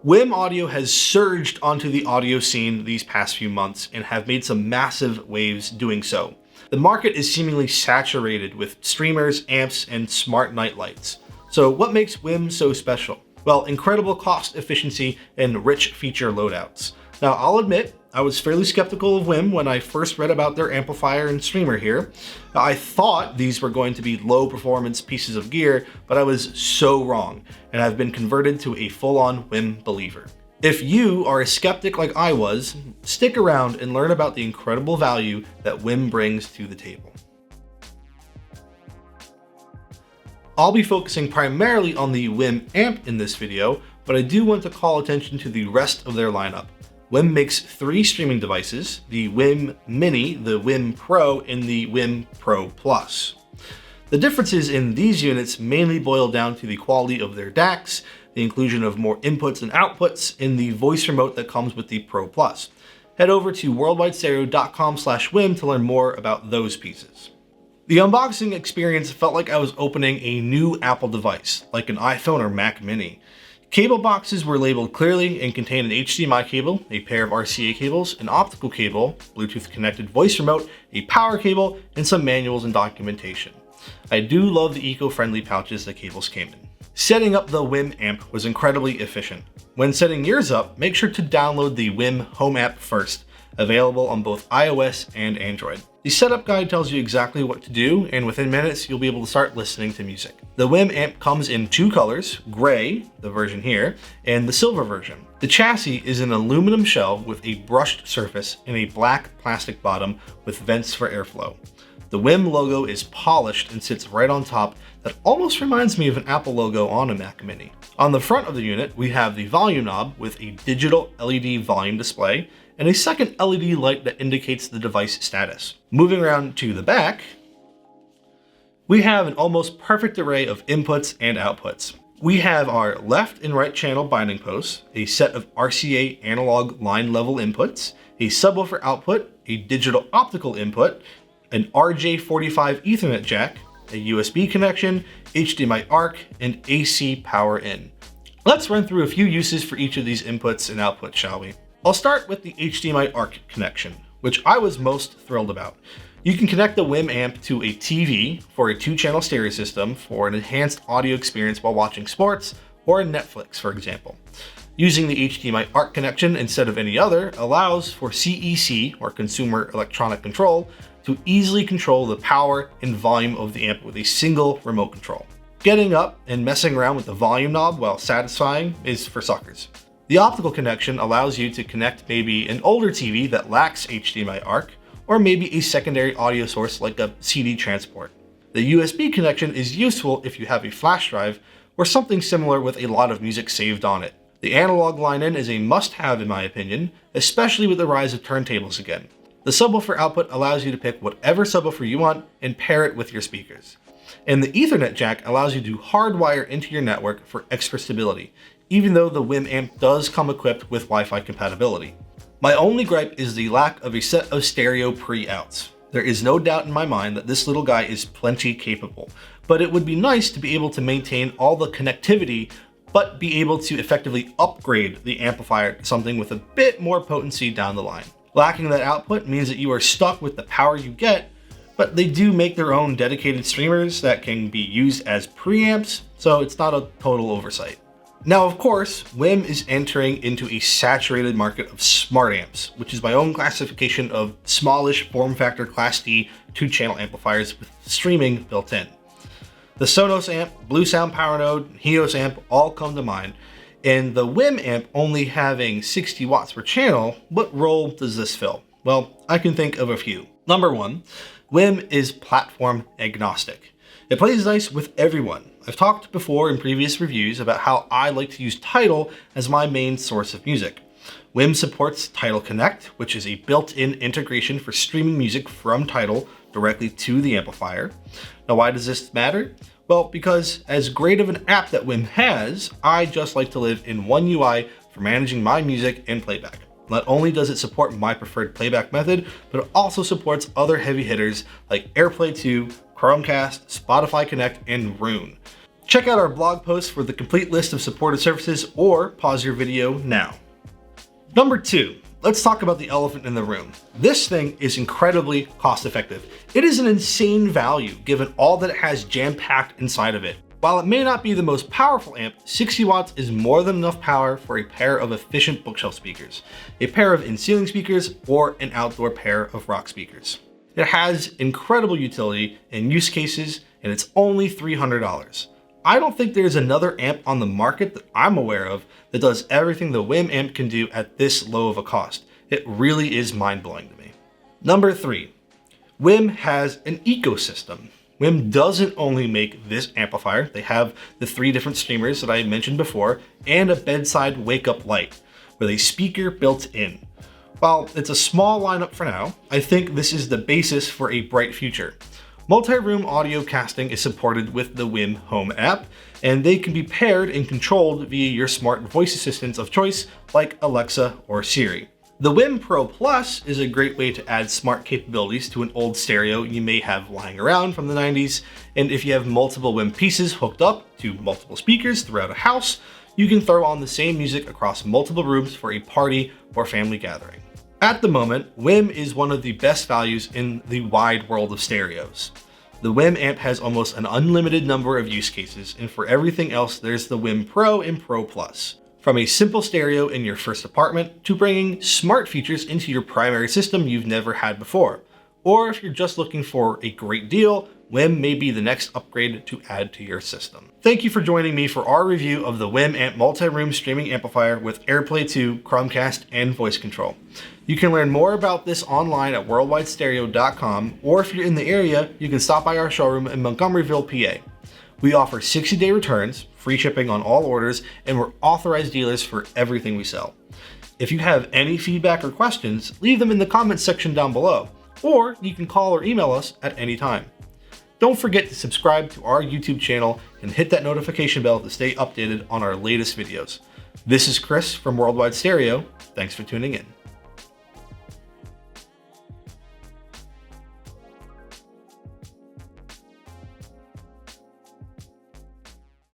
WiiM audio has surged onto the audio scene these past few months and have made some massive waves doing so. The market is seemingly saturated with streamers, amps, and smart night lights. So what makes WiiM so special? Well, incredible cost efficiency and rich feature loadouts. Now, I'll admit, I was fairly skeptical of WiiM when I first read about their amplifier and streamer here. I thought these were going to be low performance pieces of gear, but I was so wrong, and I've been converted to a full-on WiiM believer. If you are a skeptic like I was, stick around and learn about the incredible value that WiiM brings to the table. I'll be focusing primarily on the WiiM Amp in this video, but I do want to call attention to the rest of their lineup. WiiM makes 3 streaming devices, the WiiM Mini, the WiiM Pro, and the WiiM Pro Plus. The differences in these units mainly boil down to the quality of their DACs, the inclusion of more inputs and outputs, and the voice remote that comes with the Pro Plus. Head over to worldwidestereo.com/WiiM to learn more about those pieces. The unboxing experience felt like I was opening a new Apple device, like an iPhone or Mac Mini. Cable boxes were labeled clearly and contained an HDMI cable, a pair of RCA cables, an optical cable, Bluetooth connected voice remote, a power cable, and some manuals and documentation. I do love the eco-friendly pouches the cables came in. Setting up the WiiM Amp was incredibly efficient. When setting yours up, make sure to download the WiiM Home app first, available on both iOS and Android. The setup guide tells you exactly what to do, and within minutes, you'll be able to start listening to music. The WiiM Amp comes in 2 colors, gray, the version here, and the silver version. The chassis is an aluminum shell with a brushed surface and a black plastic bottom with vents for airflow. The WiiM logo is polished and sits right on top. That almost reminds me of an Apple logo on a Mac Mini. On the front of the unit, we have the volume knob with a digital LED volume display, and a second LED light that indicates the device status. Moving around to the back, we have an almost perfect array of inputs and outputs. We have our left and right channel binding posts, a set of RCA analog line level inputs, a subwoofer output, a digital optical input, an RJ45 Ethernet jack, a USB connection, HDMI ARC, and AC power in. Let's run through a few uses for each of these inputs and outputs, shall we? I'll start with the HDMI ARC connection, which I was most thrilled about. You can connect the WiiM Amp to a TV for a 2-channel stereo system for an enhanced audio experience while watching sports or Netflix, for example. Using the HDMI ARC connection instead of any other allows for CEC, or Consumer Electronic Control, to easily control the power and volume of the amp with a single remote control. Getting up and messing around with the volume knob while satisfying is for suckers. The optical connection allows you to connect maybe an older TV that lacks HDMI ARC, or maybe a secondary audio source like a CD transport. The USB connection is useful if you have a flash drive or something similar with a lot of music saved on it. The analog line-in is a must-have in my opinion, especially with the rise of turntables again. The subwoofer output allows you to pick whatever subwoofer you want and pair it with your speakers. And the Ethernet jack allows you to hardwire into your network for extra stability, even though the WiiM Amp does come equipped with Wi-Fi compatibility. My only gripe is the lack of a set of stereo pre-outs. There is no doubt in my mind that this little guy is plenty capable, but it would be nice to be able to maintain all the connectivity, but be able to effectively upgrade the amplifier to something with a bit more potency down the line. Lacking that output means that you are stuck with the power you get, but they do make their own dedicated streamers that can be used as preamps, so it's not a total oversight. Now, of course, WiiM is entering into a saturated market of smart amps, which is my own classification of smallish form factor Class D 2-channel amplifiers with streaming built in. The Sonos amp, Blue Sound Power Node, and Helios amp all come to mind, and the WiiM amp only having 60 watts per channel, what role does this fill? Well, I can think of a few. Number 1, WiiM is platform agnostic. It plays nice with everyone. I've talked before in previous reviews about how I like to use Tidal as my main source of music. WiiM supports Tidal Connect, which is a built-in integration for streaming music from Tidal directly to the amplifier. Now, why does this matter? Well, because as great of an app that WiiM has, I just like to live in one UI for managing my music and playback. Not only does it support my preferred playback method, but it also supports other heavy hitters like AirPlay 2, Chromecast, Spotify Connect, and Rune. Check out our blog post for the complete list of supported services, or pause your video now. Number 2, let's talk about the elephant in the room. This thing is incredibly cost effective. It is an insane value given all that it has jam-packed inside of it. While it may not be the most powerful amp, 60 watts is more than enough power for a pair of efficient bookshelf speakers, a pair of in-ceiling speakers, or an outdoor pair of rock speakers. It has incredible utility and use cases, and it's only $300. I don't think there's another amp on the market that I'm aware of that does everything the WiiM amp can do at this low of a cost. It really is mind-blowing to me. Number 3, WiiM has an ecosystem. WiiM doesn't only make this amplifier, they have the 3 different streamers that I mentioned before, and a bedside wake-up light with a speaker built in. While it's a small lineup for now, I think this is the basis for a bright future. Multi-room audio casting is supported with the WiiM Home app, and they can be paired and controlled via your smart voice assistants of choice like Alexa or Siri. The WiiM Pro Plus is a great way to add smart capabilities to an old stereo you may have lying around from the 90s, and if you have multiple WiiM pieces hooked up to multiple speakers throughout a house, you can throw on the same music across multiple rooms for a party or family gathering. At the moment, WiiM is one of the best values in the wide world of stereos. The WiiM amp has almost an unlimited number of use cases, and for everything else, there's the WiiM Pro and Pro Plus. From a simple stereo in your first apartment to bringing smart features into your primary system you've never had before. Or if you're just looking for a great deal, WiiM may be the next upgrade to add to your system. Thank you for joining me for our review of the WiiM Amp multi-room streaming amplifier with AirPlay 2, Chromecast, and voice control. You can learn more about this online at worldwidestereo.com, or if you're in the area, you can stop by our showroom in Montgomeryville, PA. We offer 60-day returns, free shipping on all orders, and we're authorized dealers for everything we sell. If you have any feedback or questions, leave them in the comments section down below, or you can call or email us at any time. Don't forget to subscribe to our YouTube channel and hit that notification bell to stay updated on our latest videos. This is Chris from Worldwide Stereo. Thanks for tuning in.